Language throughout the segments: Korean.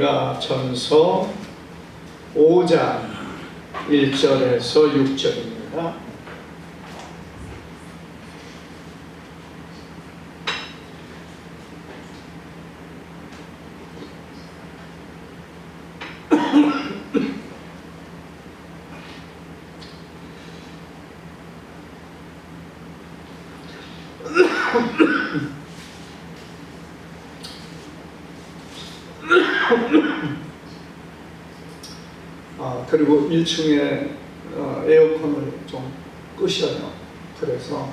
전서 5장 1절에서 6절입니다. 그리고 1층에 에어컨을 좀 끄셔요. 그래서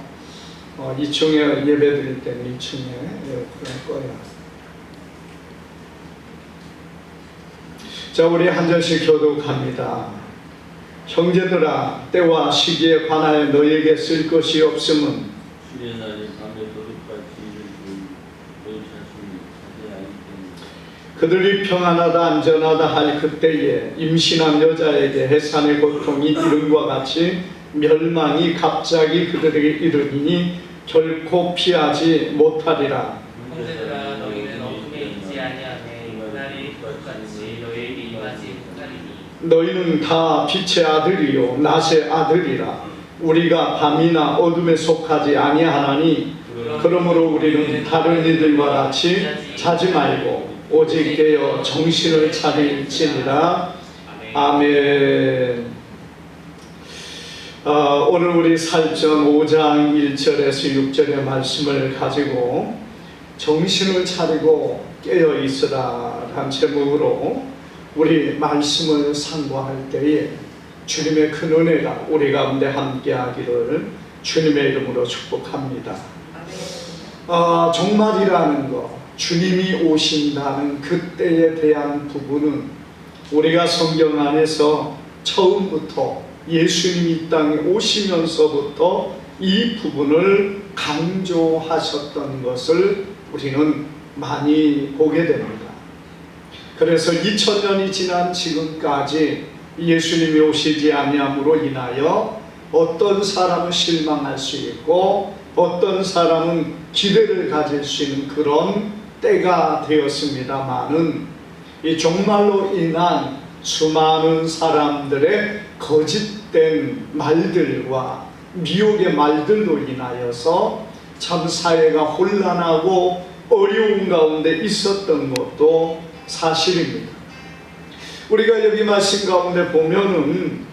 2층에 예배 드릴 때는 2층에 에어컨을 꺼야. 자, 우리 한 절씩 교독합니다. 형제들아, 때와 시기에 관하여 너희에게 쓸 것이 없음은 주의 날이 밤에 도둑같이 이르고 너희 자신이 자세히 알기 때문에 그들이 평안하다 안전하다 할 그때에 임신한 여자에게 해산의 고통이 이름과 같이 멸망이 갑자기 그들에게 이르리니 결코 피하지 못하리라. 형제들아, 너희는 어둠에 있지 아니하매 그날이 똑같이 너희에게 임하지 못하리니 너희는 다 빛의 아들이요 낮의 아들이라. 우리가 밤이나 어둠에 속하지 아니하나니 그러므로 우리는 다른 이들과 같이 자지 말고 오직 깨어 정신을 차릴지니라. 아멘. 오늘 우리 살전 5장 1절에서 6절의 말씀을 가지고 정신을 차리고 깨어 있으라 라는 제목으로 우리 말씀을 상고할 때에 주님의 큰 은혜가 우리 가운데 함께하기를 주님의 이름으로 축복합니다. 종말이라는 것, 주님이 오신다는 그때에 대한 부분은 우리가 성경 안에서 처음부터 예수님이 이 땅에 오시면서부터 이 부분을 강조하셨던 것을 우리는 많이 보게 됩니다. 그래서 2000년이 지난 지금까지 예수님이 오시지 아니함으로 인하여 어떤 사람은 실망할 수 있고 어떤 사람은 기대를 가질 수 있는 그런 때가 되었습니다마는 이 종말로 인한 수많은 사람들의 거짓된 말들과 미혹의 말들로 인하여서 참 사회가 혼란하고 어려운 가운데 있었던 것도 사실입니다. 우리가 여기 말씀 가운데 보면은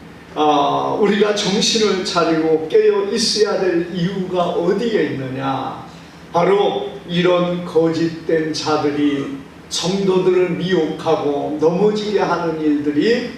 우리가 정신을 차리고 깨어 있어야 될 이유가 어디에 있느냐, 바로 이런 거짓된 자들이 성도들을 미혹하고 넘어지게 하는 일들이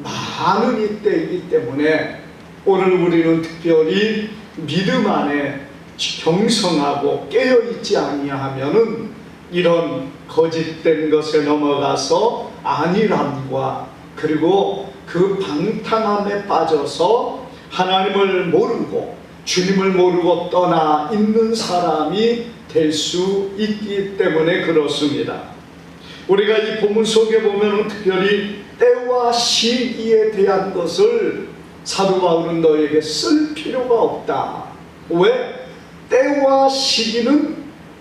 많은 이때이기 때문에 오늘 우리는 특별히 믿음 안에 경성하고 깨어있지 아니하면은 이런 거짓된 것에 넘어가서 안일함과 그리고 그 방탕함에 빠져서 하나님을 모르고 주님을 모르고 떠나 있는 사람이 될 수 있기 때문에 그렇습니다. 우리가 이 본문 속에 보면 특별히 때와 시기에 대한 것을 사도 바울은 너에게 쓸 필요가 없다. 왜? 때와 시기는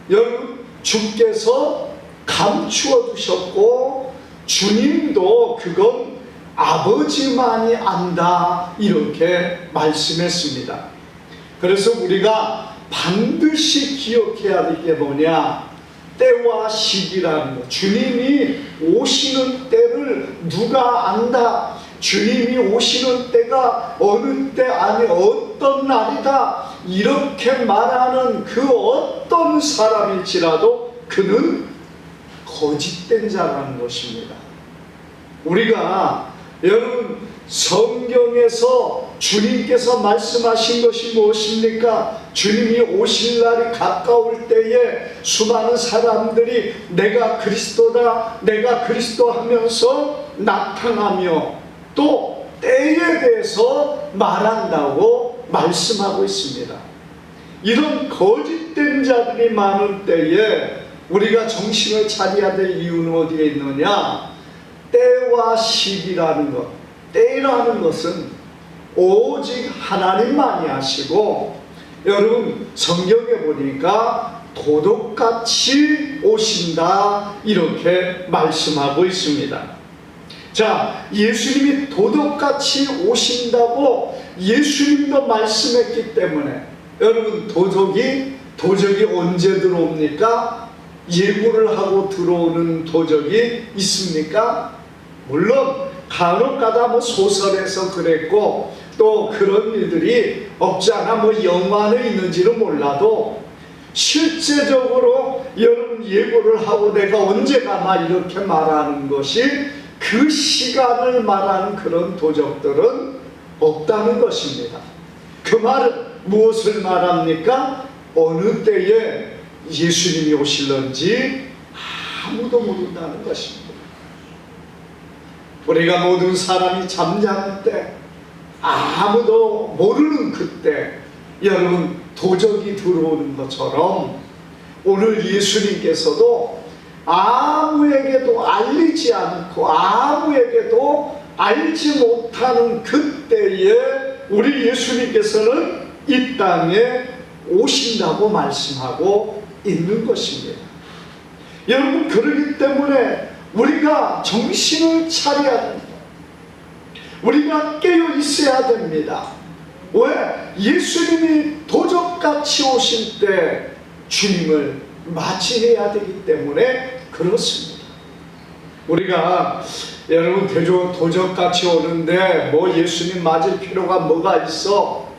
여러분 주께서 감추어 두셨고 주님도 그건 아버지만이 안다 이렇게 말씀했습니다. 그래서 우리가 반드시 기억해야 될 게 뭐냐, 때와 시기라는 것. 주님이 오시는 때를 누가 안다, 주님이 오시는 때가 어느 때 아니 어떤 날이다 이렇게 말하는 그 어떤 사람일지라도 그는 거짓된 자라는 것입니다. 우리가 여러분 성경에서 주님께서 말씀하신 것이 무엇입니까? 주님이 오실 날이 가까울 때에 수많은 사람들이 내가 그리스도다, 내가 그리스도 하면서 나타나며 또 때에 대해서 말한다고 말씀하고 있습니다. 이런 거짓된 자들이 많은 때에 우리가 정신을 차려야 될 이유는 어디에 있느냐? 때와 시기라는 것, 때라는 것은 오직 하나님만이 아시고, 여러분 성경에 보니까 도둑같이 오신다 이렇게 말씀하고 있습니다. 자, 예수님이 도둑같이 오신다고 예수님도 말씀했기 때문에 여러분 도적이 언제 들어옵니까? 예고를 하고 들어오는 도적이 있습니까? 물론 간혹가다 뭐 소설에서 그랬고 또 그런 일들이 없지 않아 뭐 영화는 있는지는 몰라도 실제적으로 여러분 예고를 하고 내가 언제 가나 이렇게 말하는 것이 그 시간을 말하는 그런 도적들은 없다는 것입니다. 그 말은 무엇을 말합니까? 어느 때에 예수님이 오실런지 아무도 모른다는 것입니다. 우리가 모든 사람이 잠자는 때 아무도 모르는 그때 여러분 도적이 들어오는 것처럼 오늘 예수님께서도 아무에게도 알리지 않고 아무에게도 알지 못하는 그때에 우리 예수님께서는 이 땅에 오신다고 말씀하고 있는 것입니다. 여러분 그러기 때문에 우리가 정신을 차려야 됩니다. 우리가 깨어 있어야 됩니다. 왜? 예수님이 도적같이 오실 때 주님을 맞이해야 되기 때문에 그렇습니다. 우리가 여러분 도적같이 오는데 뭐 예수님 맞을 필요가 뭐가 있어?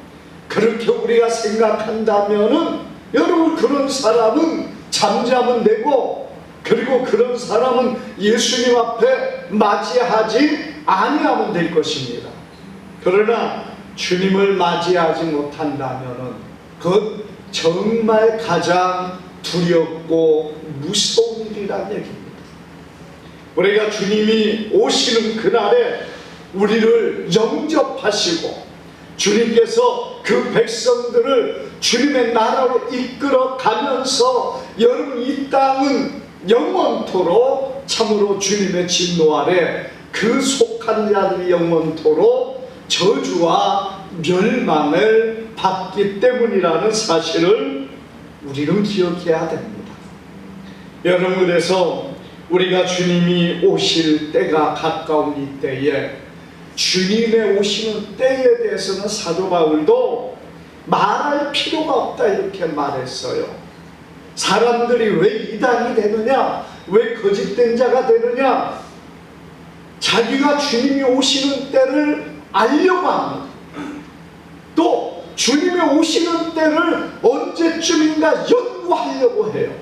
그렇게 우리가 생각한다면은 여러분 그런 사람은 잠자면 되고 그리고 그런 사람은 예수님 앞에 맞이하지 아니하면 될 것입니다. 그러나 주님을 맞이하지 못한다면은 그것 정말 가장 두렵고 무서운 일이란 얘기입니다. 우리가 주님이 오시는 그날에 우리를 영접하시고 주님께서 그 백성들을 주님의 나라로 이끌어 가면서 여러분 이 땅은 영원토록 참으로 주님의 진노 아래 그 속한 자들이 영원토록 저주와 멸망을 받기 때문이라는 사실을 우리는 기억해야 됩니다. 여러분 그래서 우리가 주님이 오실 때가 가까운 이 때에 주님의 오시는 때에 대해서는 사도 바울도 말할 필요가 없다 이렇게 말했어요. 사람들이 왜 이단이 되느냐, 왜 거짓된 자가 되느냐, 자기가 주님이 오시는 때를 알려고 합니다. 또 주님이 오시는 때를 언제쯤인가 연구하려고 해요.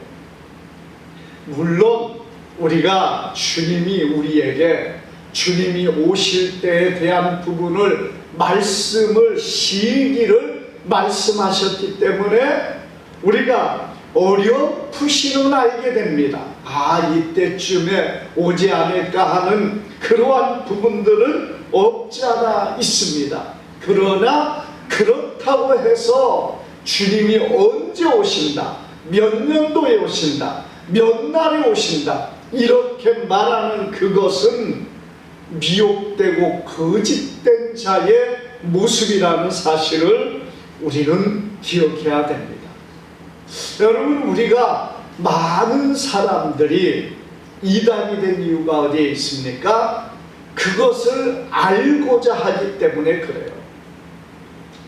물론 우리가 주님이 우리에게 주님이 오실 때에 대한 부분을 말씀을 시기를 말씀하셨기 때문에 우리가 어렴풋이는 알게 됩니다. 아, 이때쯤에 오지 않을까 하는 그러한 부분들은 없지 않아 있습니다. 그러나 그렇다고 해서 주님이 언제 오신다, 몇 년도에 오신다, 몇 날에 오신다 이렇게 말하는 그것은 미혹되고 거짓된 자의 모습이라는 사실을 우리는 기억해야 됩니다. 여러분 우리가 많은 사람들이 이단이 된 이유가 어디에 있습니까? 그것을 알고자 하기 때문에 그래요.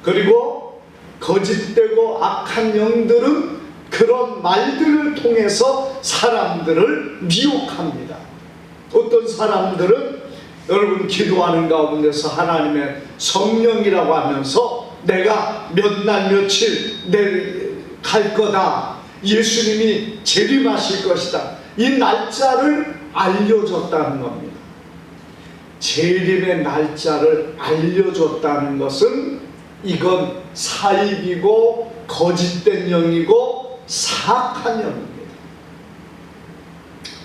그리고 거짓되고 악한 영들은 그런 말들을 통해서 사람들을 미혹합니다. 어떤 사람들은 여러분 기도하는 가운데서 하나님의 성령이라고 하면서 내가 몇 날 며칠 갈 거다, 예수님이 재림하실 것이다, 이 날짜를 알려줬다는 겁니다. 재림의 날짜를 알려줬다는 것은 이건 사입이고 거짓된 영이고 사악한 영입니다.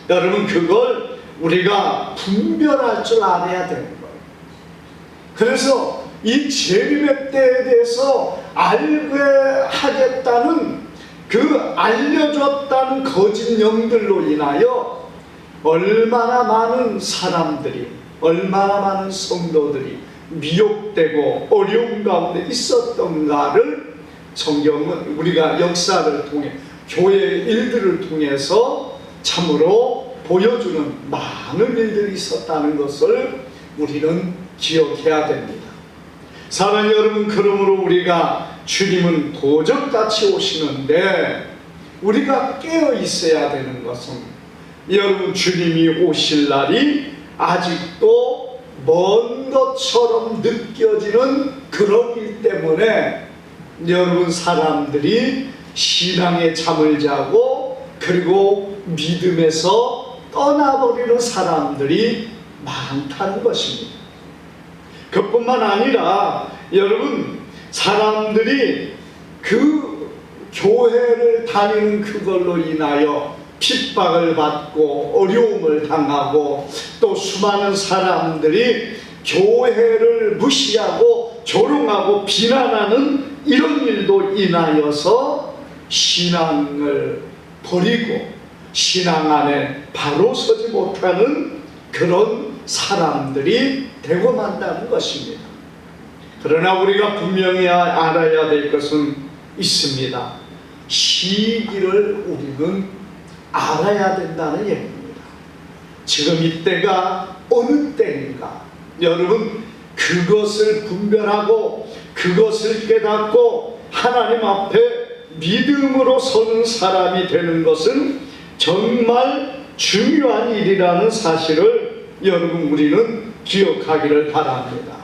여러분 그걸 우리가 분별할 줄 알아야 되는 거예요. 그래서 이 재림의 때에 대해서 알게 하겠다는 그 알려줬다는 거짓 영들로 인하여 얼마나 많은 사람들이, 얼마나 많은 성도들이 미혹되고 어려움 가운데 있었던가를 성경은 우리가 역사를 통해 교회 일들을 통해서 참으로 보여주는 많은 일들이 있었다는 것을 우리는 기억해야 됩니다. 사랑하는 여러분, 그러므로 우리가 주님은 도적같이 오시는데 우리가 깨어 있어야 되는 것은, 여러분, 주님이 오실 날이 아직도 먼 것처럼 느껴지는 그런 일 때문에 여러분, 사람들이 신앙에 잠을 자고 그리고 믿음에서 떠나버리는 사람들이 많다는 것입니다. 그뿐만 아니라 여러분, 사람들이 그 교회를 다니는 그걸로 인하여 핍박을 받고 어려움을 당하고, 또 수많은 사람들이 교회를 무시하고 조롱하고 비난하는 이런 일도 인하여서 신앙을 버리고 신앙 안에 바로 서지 못하는 그런 사람들이 되고 만다는 것입니다. 그러나 우리가 분명히 알아야 될 것은 있습니다. 시기를 우리는 알아야 된다는 얘기입니다. 지금 이때가 어느 때인가, 여러분, 그것을 분별하고 그것을 깨닫고 하나님 앞에 믿음으로 서는 사람이 되는 것은 정말 중요한 일이라는 사실을 여러분, 우리는 기억하기를 바랍니다.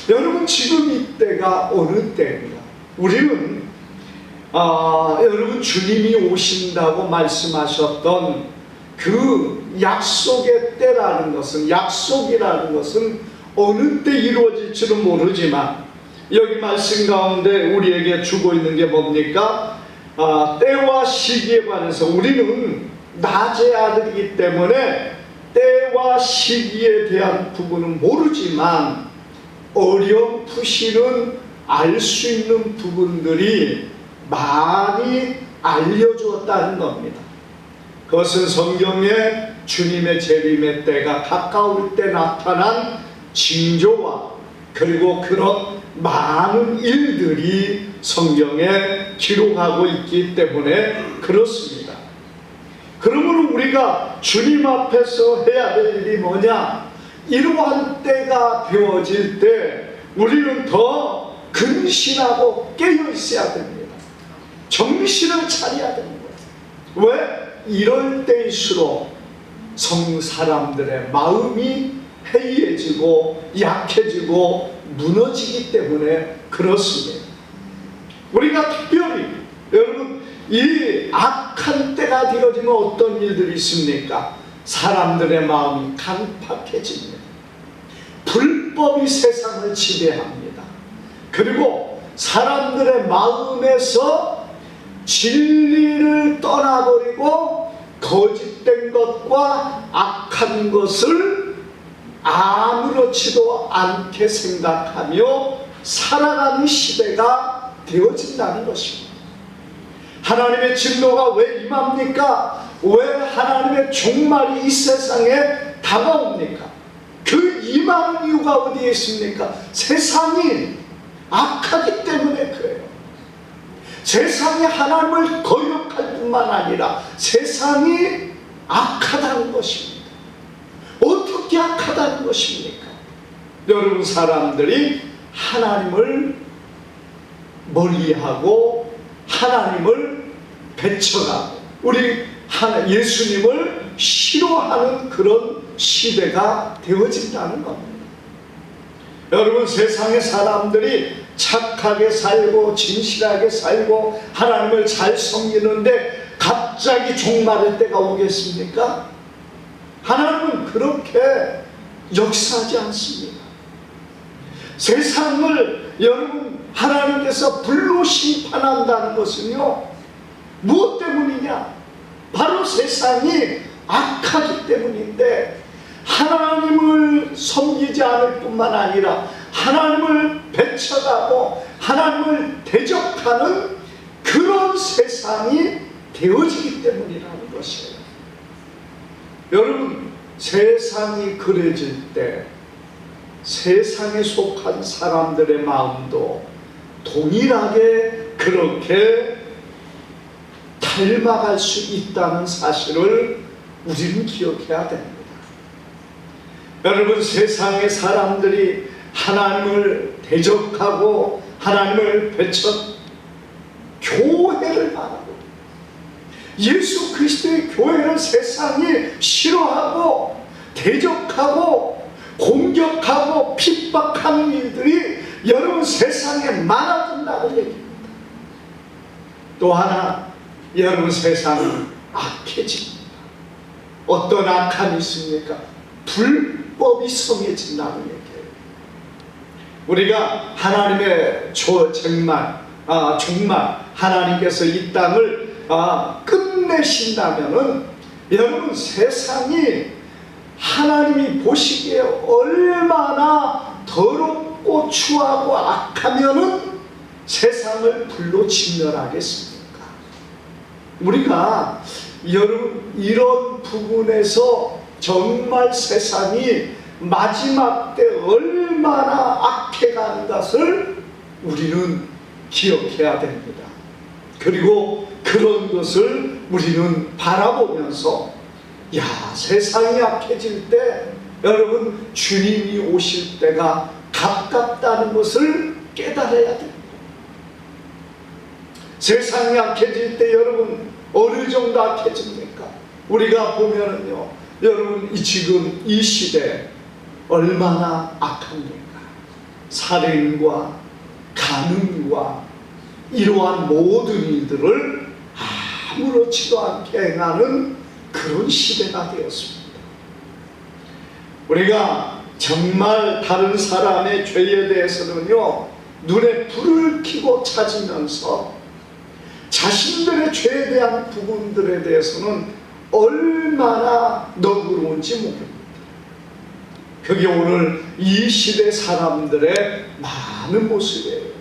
여러분, 지금 이때가 어느 때인가? 우리는 여러분, 주님이 오신다고 말씀하셨던 그 약속의 때라는 것은, 약속이라는 것은 어느 때 이루어질지는 모르지만 여기 말씀 가운데 우리에게 주고 있는 게 뭡니까? 때와 시기에 관해서 우리는 낮의 아들이기 때문에 때와 시기에 대한 부분은 모르지만 어렴풋이는 알 수 있는 부분들이 많이 알려주었다는 겁니다. 그것은 성경에 주님의 재림의 때가 가까울 때 나타난 징조와 그리고 그런 많은 일들이 성경에 기록하고 있기 때문에 그렇습니다. 그러므로 우리가 주님 앞에서 해야 될 일이 뭐냐? 이러한 때가 되어질 때 우리는 더 근신하고 깨어 있어야 됩니다. 정신을 차려야 되는 거예요. 왜? 이럴 때일수록 사람들의 마음이 해이해지고 약해지고 무너지기 때문에 그렇습니다. 우리가 특별히 여러분, 이 악한 때가 되어지면 어떤 일들이 있습니까? 사람들의 마음이 강팍해집니다. 불법이 세상을 지배합니다. 그리고 사람들의 마음에서 진리를 떠나버리고 거짓된 것과 악한 것을 아무렇지도 않게 생각하며 살아가는 시대가 되어진다는 것입니다. 하나님의 진노가 왜 임합니까? 왜 하나님의 종말이 이 세상에 다가옵니까? 그 임하는 이유가 어디에 있습니까? 세상이 악하기 때문에 그래요. 세상이 하나님을 거역할 뿐만 아니라 세상이 악하다는 것입니다. 어떻게 악하다는 것입니까? 여러분, 사람들이 하나님을 멀리하고 하나님을 배척하고 우리 예수님을 싫어하는 그런 시대가 되어진다는 겁니다. 여러분, 세상의 사람들이 착하게 살고 진실하게 살고 하나님을 잘 섬기는데 갑자기 종말의 때가 오겠습니까? 하나님은 그렇게 역사하지 않습니다. 세상을 여러분, 하나님께서 불로 심판한다는 것은요, 무엇 때문이냐? 바로 세상이 악하기 때문인데, 하나님을 섬기지 않을 뿐만 아니라 하나님을 배척하고 하나님을 대적하는 그런 세상이 되어지기 때문이라는 것이에요. 여러분, 세상이 그래질 때 세상에 속한 사람들의 마음도 동일하게 그렇게 닮아갈 수 있다는 사실을 우리는 기억해야 됩니다. 여러분, 세상의 사람들이 하나님을 대적하고 하나님을 배척, 교회를 바라고 예수 그리스도의 교회를 세상이 싫어하고 대적하고 공격하고 핍박하는 일들이 여러분 세상에 많아진다고 얘기합니다. 또 하나, 여러분 세상은 악해집니다. 어떤 악함이 있습니까? 불법이 성해진다는 얘기예요. 우리가 하나님의 정말 하나님께서 이 땅을 끝내신다면은 여러분 세상이 하나님이 보시기에 얼마나 더럽고 추하고 악하면은 세상을 불로 진멸하겠습니까? 우리가 여러분 이런 부분에서 정말 세상이 마지막 때 얼마나 악해가는 것을 우리는 기억해야 됩니다. 그리고 그런 것을 우리는 바라보면서 세상이 악해질 때 여러분 주님이 오실 때가 가깝다는 것을 깨달아야 됩니다. 세상이 악해질 때 여러분 어느 정도 악해집니까? 우리가 보면은요, 여러분 지금 이 시대 얼마나 악합니까? 살인과 간음과 이러한 모든 일들을 아무렇지도 않게 행하는 그런 시대가 되었습니다. 우리가 정말 다른 사람의 죄에 대해서는요, 눈에 불을 켜고 찾으면서 자신들의 죄에 대한 부분들에 대해서는 얼마나 너그러운지 모릅니다. 그게 오늘 이 시대 사람들의 많은 모습이에요.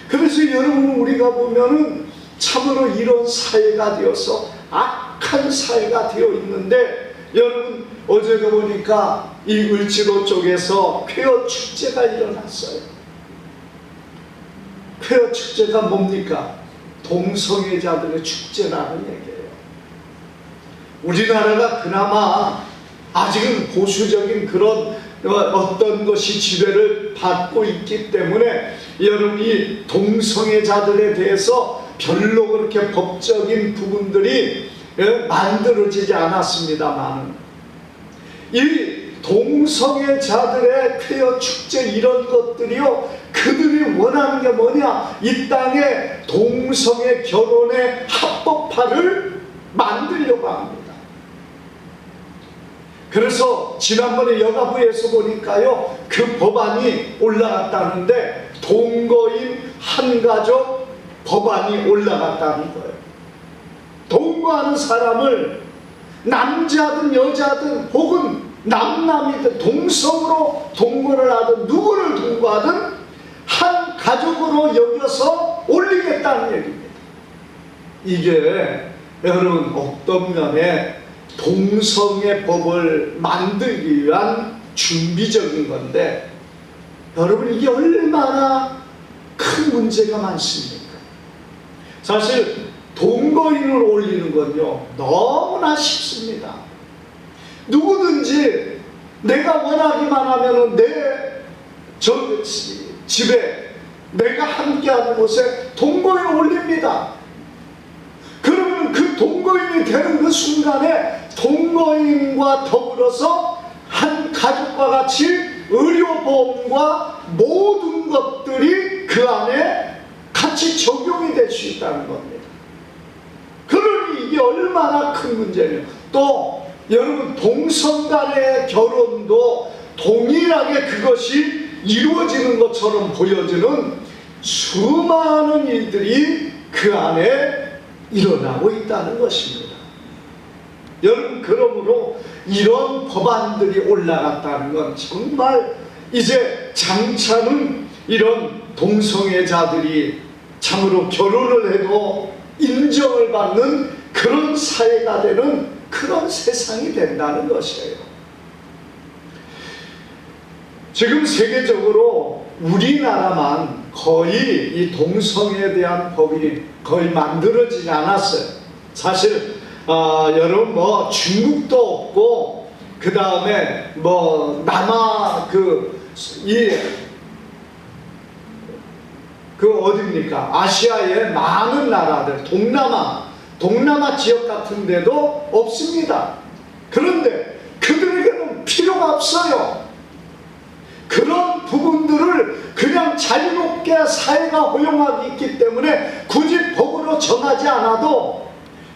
그래서 여러분 우리가 보면은 참으로 이런 사회가 되어서 악한 사회가 되어 있는데, 여러분 어제가 보니까 이 을지로 쪽에서 쾌어 축제가 일어났어요. 쾌어 축제가 뭡니까? 동성애자들의 축제라는 얘기예요. 우리나라가 그나마 아직은 보수적인 그런 어떤 것이 지배를 받고 있기 때문에 여러분이 동성애자들에 대해서 별로 그렇게 법적인 부분들이 만들어지지 않았습니다만, 이 동성애자들의 쾌어 축제 이런 것들이요, 그들이 원하는 게 뭐냐? 이 땅에 동성애 결혼의 합법화를 만들려고 합니다. 그래서 지난번에 여가부에서 보니까요, 그 법안이 올라갔다는데 동거인 한가족 법안이 올라갔다는 거예요. 동거하는 사람을 남자든 여자든 혹은 남남이든 동성으로 동거를 하든 누구를 동거하든 한 가족으로 여겨서 올리겠다는 얘기입니다. 이게 여러분 어떤 면에 동성애 법을 만들기 위한 준비적인 건데, 여러분 이게 얼마나 큰 문제가 많습니까? 사실 동거인을 올리는 건요 너무나 쉽습니다. 누구든지 내가 원하기만 하면은 내 집에 내가 함께하는 곳에 동거인을 올립니다. 그러면 그 동거인이 되는 그 순간에 동거인과 더불어서 한 가족과 같이 의료보험과 모든 것들이 그 안에 같이 적용이 될 수 있다는 겁니다. 그러니 이게 얼마나 큰 문제예요. 또 여러분 동성 간의 결혼도 동일하게 그것이 이루어지는 것처럼 보여지는 수많은 일들이 그 안에 일어나고 있다는 것입니다. 여러분 그러므로 이런 법안들이 올라갔다는 건 정말 이제 장차는 이런 동성애자들이 참으로 결혼을 해도 인정을 받는 그런 사회가 되는 그런 세상이 된다는 것이에요. 지금 세계적으로 우리나라만 거의 이 동성애에 대한 법이 거의 만들어지지 않았어요. 사실 여러분 뭐 중국도 없고 그 다음에 뭐 남아 그 어딥니까? 아시아의 많은 나라들, 동남아 지역 같은 데도 없습니다. 그런데 그들에게는 필요가 없어요. 그런 부분들을 그냥 자유롭게 사회가 허용하고 있기 때문에 굳이 법으로 정하지 않아도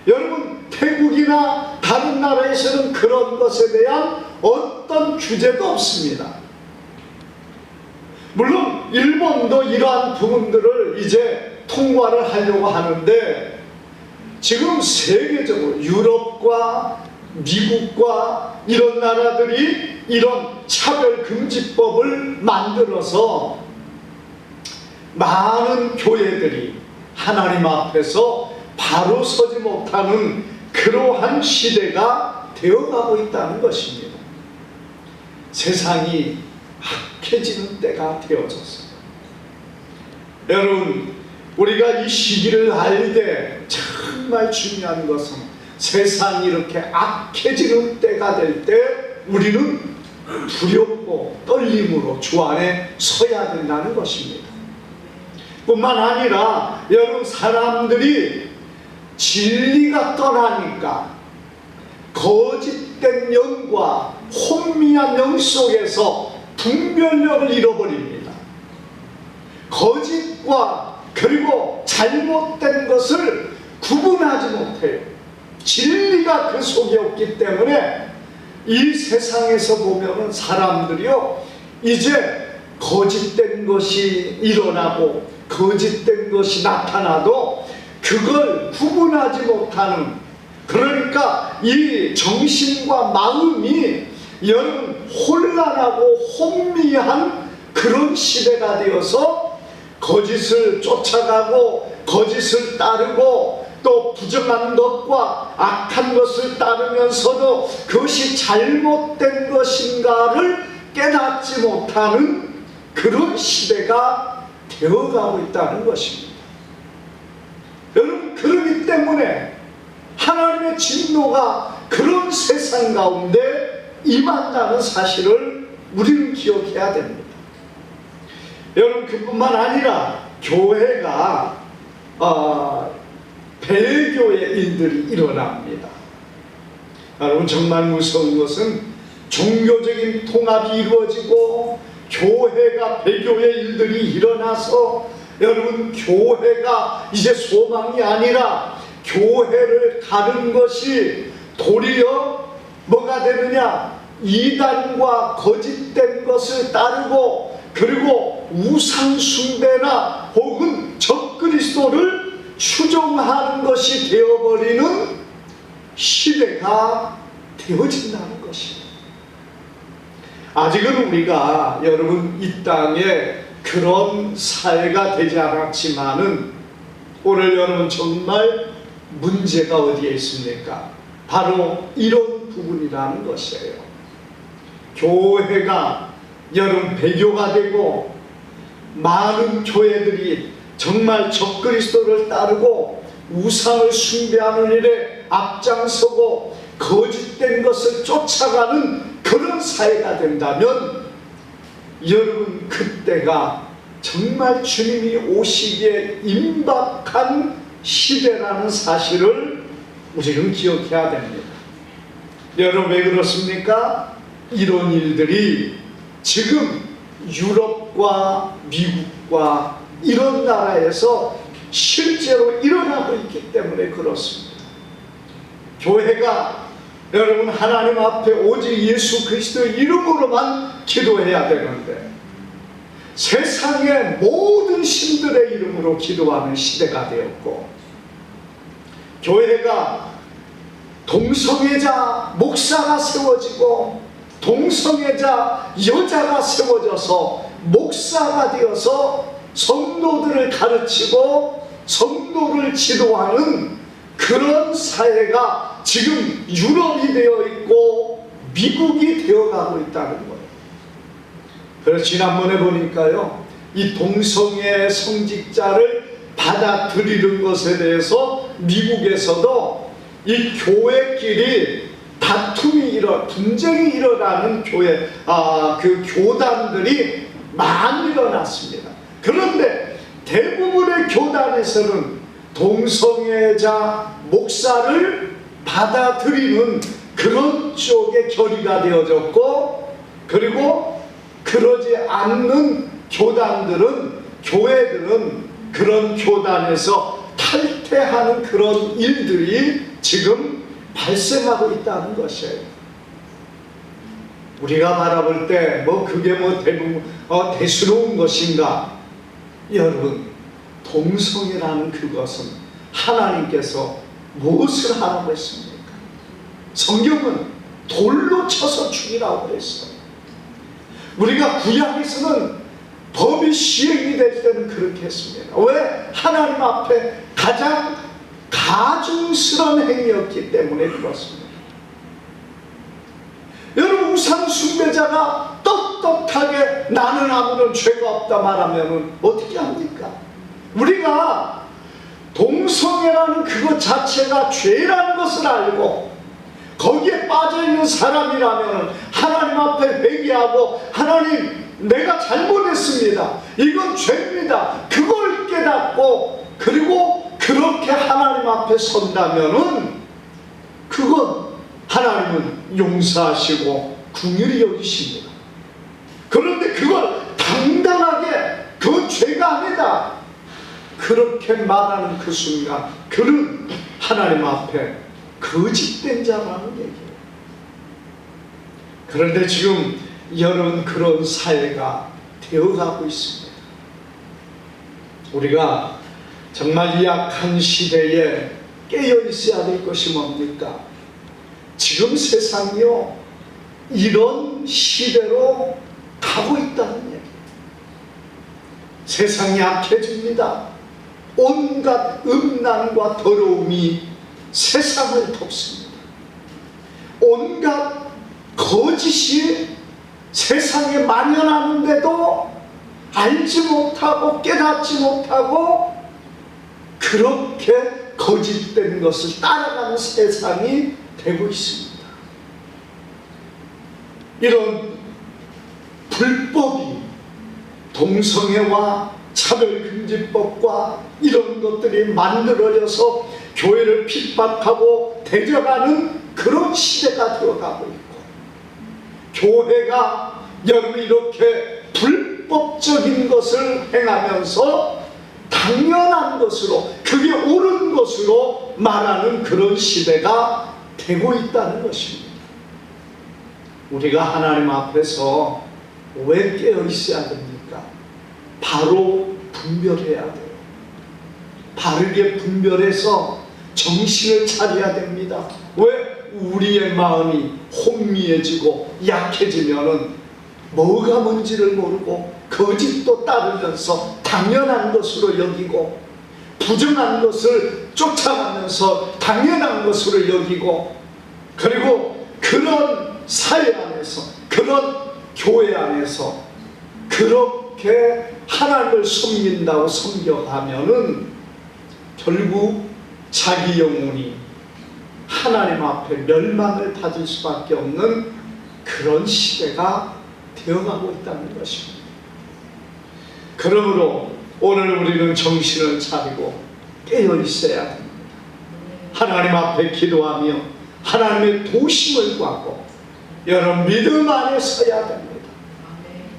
여러분 태국이나 다른 나라에서는 그런 것에 대한 어떤 규제도 없습니다. 물론 일본도 이러한 부분들을 이제 통과를 하려고 하는데 지금 세계적으로 유럽과 미국과 이런 나라들이 이런 차별금지법을 만들어서 많은 교회들이 하나님 앞에서 바로 서지 못하는 그러한 시대가 되어가고 있다는 것입니다. 세상이 악해지는 때가 되어졌어요. 여러분, 우리가 이 시기를 알 때 정말 중요한 것은 세상이 이렇게 악해지는 때가 될 때 우리는 두렵고 떨림으로 주 안에 서야 된다는 것입니다. 뿐만 아니라 여러분, 사람들이 진리가 떠나니까 거짓된 영과 혼미한 영 속에서 분별력을 잃어버립니다. 거짓과 그리고 잘못된 것을 구분하지 못해요. 진리가 그 속에 없기 때문에 이 세상에서 보면은 사람들이요, 이제 거짓된 것이 일어나고 거짓된 것이 나타나도 그걸 구분하지 못하는, 그러니까 이 정신과 마음이 여러분 혼란하고 혼미한 그런 시대가 되어서 거짓을 쫓아가고 거짓을 따르고 또 부정한 것과 악한 것을 따르면서도 그것이 잘못된 것인가를 깨닫지 못하는 그런 시대가 되어가고 있다는 것입니다. 여러분, 그렇기 때문에 하나님의 진노가 그런 세상 가운데 임한다는 사실을 우리는 기억해야 됩니다. 여러분, 그뿐만 아니라 교회가 배교의 일들이 일어납니다. 여러분, 정말 무서운 것은 종교적인 통합이 이루어지고 교회가 배교의 일들이 일어나서 여러분, 교회가 이제 소망이 아니라 교회를 가는 것이 도리어 뭐가 되느냐? 이단과 거짓된 것을 따르고 그리고 우상 숭배나 혹은 적그리스도를 추종하는 것이 되어버리는 시대가 되어진다는 것입니다. 아직은 우리가 여러분 이 땅에 그런 사회가 되지 않았지만은 오늘 여러분 정말 문제가 어디에 있습니까? 바로 이런 부분이라는 것이에요. 교회가 여러분 배교가 되고 많은 교회들이 정말 적그리스도를 따르고 우상을 숭배하는 일에 앞장서고 거짓된 것을 쫓아가는 그런 사회가 된다면 여러분, 그때가 정말 주님이 오시기에 임박한 시대라는 사실을 우리는 기억해야 됩니다. 여러분, 왜 그렇습니까? 이런 일들이 지금 유럽과 미국과 이런 나라에서 실제로 일어나고 있기 때문에 그렇습니다. 교회가 여러분 하나님 앞에 오직 예수 그리스도의 이름으로만 기도해야 되는데 세상의 모든 신들의 이름으로 기도하는 시대가 되었고, 교회가 동성애자 목사가 세워지고 동성애자 여자가 세워져서 목사가 되어서 성도들을 가르치고 성도를 지도하는 그런 사회가 지금 유럽이 되어 있고 미국이 되어가고 있다는 거예요. 그래서 지난번에 보니까요, 이 동성애 성직자를 받아들이는 것에 대해서 미국에서도 이 교회끼리 분쟁이 일어나는 그 교단들이 많이 일어났습니다. 그런데 대부분의 교단에서는 동성애자 목사를 받아들이는 그런 쪽에 결의가 되어졌고, 그리고 그러지 않는 교회들은 그런 교단에서 탈퇴하는 그런 일들이 지금 발생하고 있다는 것이에요. 우리가 바라볼 때 그게 대수로운 것인가? 여러분, 동성애라는 그것은 하나님께서 무엇을 하라고 했습니까? 성경은 돌로 쳐서 죽이라고 했어요. 우리가 구약에서는 법이 시행이 될 때는 그렇게 했습니다. 왜? 하나님 앞에 가장 가증스러운 행위였기 때문에 그렇습니다. 여러분, 우상 숭배자가 떳떳하게 나는 아무런 죄가 없다 말하면 어떻게 합니까? 우리가 동성애라는 그것 자체가 죄라는 것을 알고 거기에 빠져있는 사람이라면 하나님 앞에 회개하고, 하나님, 내가 잘못했습니다, 이건 죄입니다, 그걸 깨닫고 그리고 그렇게 하나님 앞에 선다면은 그건 하나님은 용서하시고 긍휼히 여기십니다. 그런데 그걸 당당하게 그건 죄가 아니다 그렇게 말하는 그 순간 그는 하나님 앞에 거짓된 자라는 얘기예요. 그런데 지금 여러분, 그런 사회가 되어가고 있습니다. 우리가 정말 이 악한 시대에 깨어 있어야 될 것이 뭡니까? 지금 세상이요, 이런 시대로 가고 있다는 얘기예요. 세상이 악해집니다. 온갖 음란과 더러움이 세상을 덮습니다. 온갖 거짓이 세상에 만연하는데도 알지 못하고 깨닫지 못하고 그렇게 거짓된 것을 따라가는 세상이 되고 있습니다. 이런 불법이 동성애와 차별금지법과 이런 것들이 만들어져서 교회를 핍박하고 대적하는 그런 시대가 되어가고 있고, 교회가 여러분 이렇게 불법적인 것을 행하면서 당연한 것으로, 그게 옳은 것으로 말하는 그런 시대가 되고 있다는 것입니다. 우리가 하나님 앞에서 왜 깨어 있어야 됩니까? 바로 분별해야 돼요. 바르게 분별해서 정신을 차려야 됩니다. 왜? 우리의 마음이 혼미해지고 약해지면은 뭐가 뭔지를 모르고 거짓도 따르면서 당연한 것으로 여기고, 부정한 것을 쫓아가면서 당연한 것으로 여기고, 그리고 그런 사회 안에서, 그런 교회 안에서 그렇게 하나님을 섬긴다고 섬겨가면은 결국 자기 영혼이 하나님 앞에 멸망을 받을 수밖에 없는 그런 시대가 되어가고 있다는 것입니다. 그러므로 오늘 우리는 정신을 차리고 깨어 있어야 됩니다. 하나님 앞에 기도하며 하나님의 도심을 구하고 여러분 믿음 안에 서야 됩니다.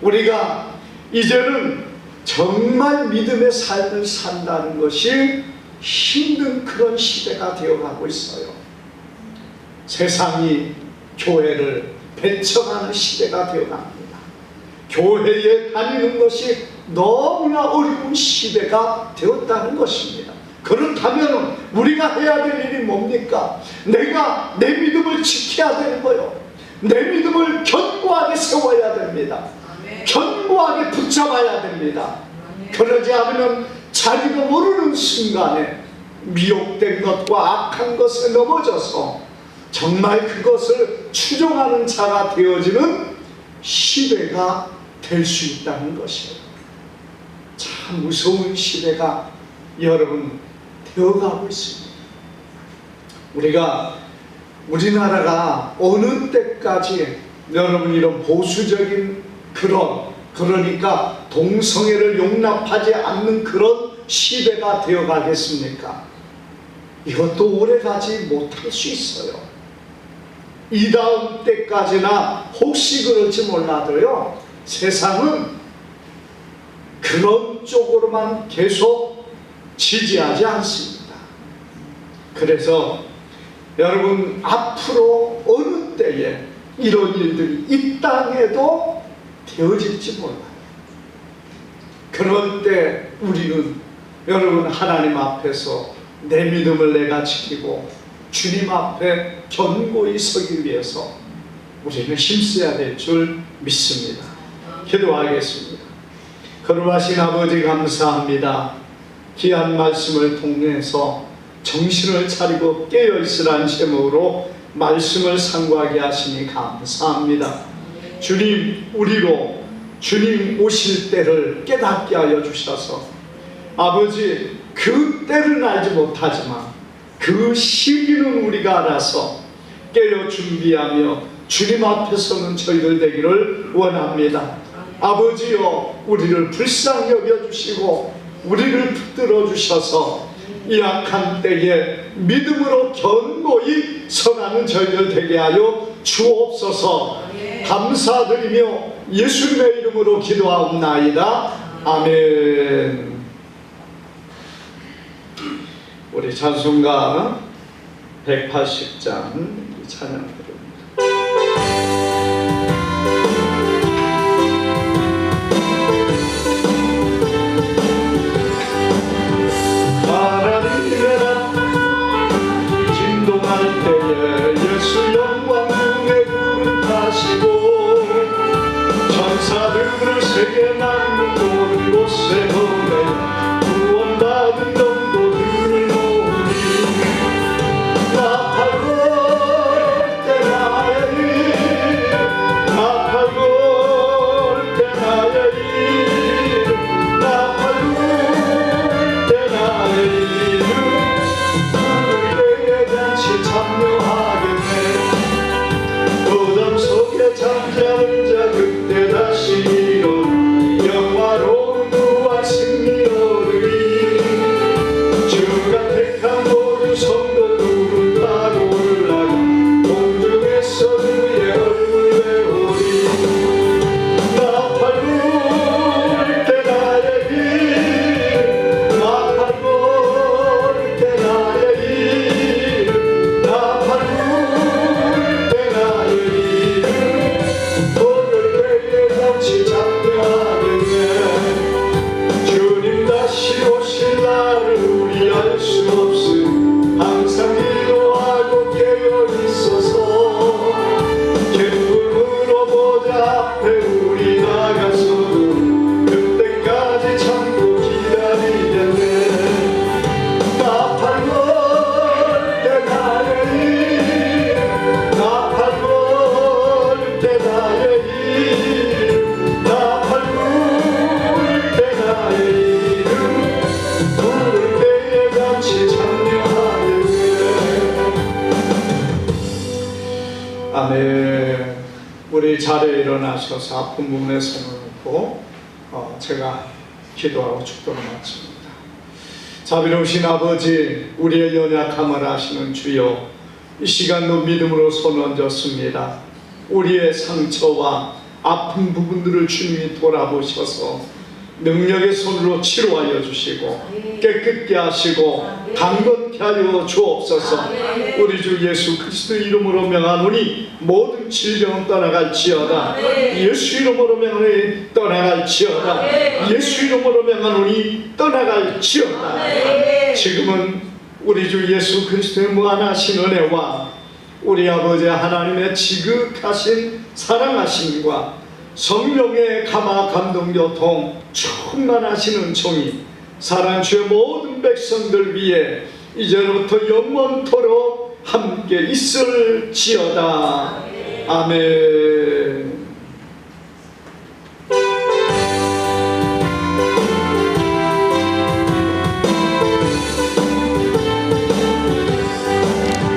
우리가 이제는 정말 믿음의 삶을 산다는 것이 힘든 그런 시대가 되어가고 있어요. 세상이 교회를 배척하는 시대가 되어갑니다. 교회에 다니는 것이 너무나 어려운 시대가 되었다는 것입니다. 그렇다면 우리가 해야 될 일이 뭡니까? 내가 내 믿음을 지켜야 되는 거요. 내 믿음을 견고하게 세워야 됩니다. 견고하게 붙잡아야 됩니다. 그러지 않으면 자기도 모르는 순간에 미혹된 것과 악한 것에 넘어져서 정말 그것을 추종하는 자가 되어지는 시대가 될 수 있다는 것이에요. 참 무서운 시대가 여러분 되어가고 있습니다. 우리나라가 어느 때까지 여러분 이런 보수적인 그러니까 동성애를 용납하지 않는 그런 시대가 되어가겠습니까? 이것도 오래가지 못할 수 있어요. 이 다음 때까지나 혹시 그럴지 몰라도요, 세상은 그런 쪽으로만 계속 지지하지 않습니다. 그래서 여러분 앞으로 어느 때에 이런 일들이 이 땅에도 되어질지 몰라요. 그럴 때 우리는 여러분 하나님 앞에서 내 믿음을 내가 지키고 주님 앞에 견고히 서기 위해서 우리는 힘써야 될 줄 믿습니다. 기도하겠습니다. 거룩하신 아버지 감사합니다. 귀한 말씀을 통해서 정신을 차리고 깨어있으라는 제목으로 말씀을 상고하게 하시니 감사합니다. 주님, 우리로 주님 오실 때를 깨닫게 하여 주셔서 아버지, 그 때는 알지 못하지만 그 시기는 우리가 알아서 깨어 준비하며 주님 앞에 서는 저희들 되기를 원합니다. 아버지여, 우리를 불쌍히 여겨주시고 우리를 붙들어 주셔서 이 악한 때에 믿음으로 견고히 서가는 저희들 되게 하여 주옵소서. 감사드리며 예수님의 이름으로 기도하옵나이다. 아멘. 우리 찬송가 180장 찬양 드립니다. 진동할 때에 예수 영광 중에 구름 타시고 천사들을 세계 만국 모든 곳에 보내 구원받은 동도들을 모으리. 나팔 때 나의 일, 나팔 때 나의 일, 나팔 때 나의 일. 참여하겠네. 무덤 속에 잠자는 자 그때 다시 일어 영화로운 부와 승리 얻으리. 주가 택한 모든 성도들은 따로 올라가 공중에서 주의 얼굴 배우리. 나팔 불 때 나의 길, 나팔 불 때 나의 길, 나팔 불 때 나의 일. 오늘 때에 같이 잠겨하겠네. 주님 다시 오실 날을 우리 알 수 없음. 항상 기도하고 깨어 있어서 기쁨으로 보좌 앞에 우리 나가서도 그때까지 참고 기다리겠네. 나팔 불 때 나의 일, 나팔 불 때 나의 일, 나팔 불 때 나의 일. 부를 때에 같이 참여하겠네. 아멘. 우리 자리에 일어나셔서 아픈 부분에 손을 놓고 제가 기도하고 축도를 마칩니다. 자비로우신 아버지, 우리의 연약함을 아시는 주여, 이 시간도 믿음으로 손 얹었습니다. 우리의 상처와 아픈 부분들을 주님이 돌아보셔서 능력의 손으로 치료하여 주시고 깨끗게 하시고 강건케 하여 주옵소서. 우리 주 예수 그리스도 이름으로 명하노니 모든 질병은 떠나갈지어다. 예수 이름으로 명하노니 떠나갈지어다. 예수 이름으로 명하노니 떠나갈지어다. 지금은 우리 주 예수 그리스도의 무한하신 은혜와 우리 아버지 하나님의 지극하신 사랑하심과 성령의 감화 감동 교통 충만하시는 종이 사랑 주의 모든 백성들 위해 이제로부터 영원토록 함께 있을지어다. 아멘.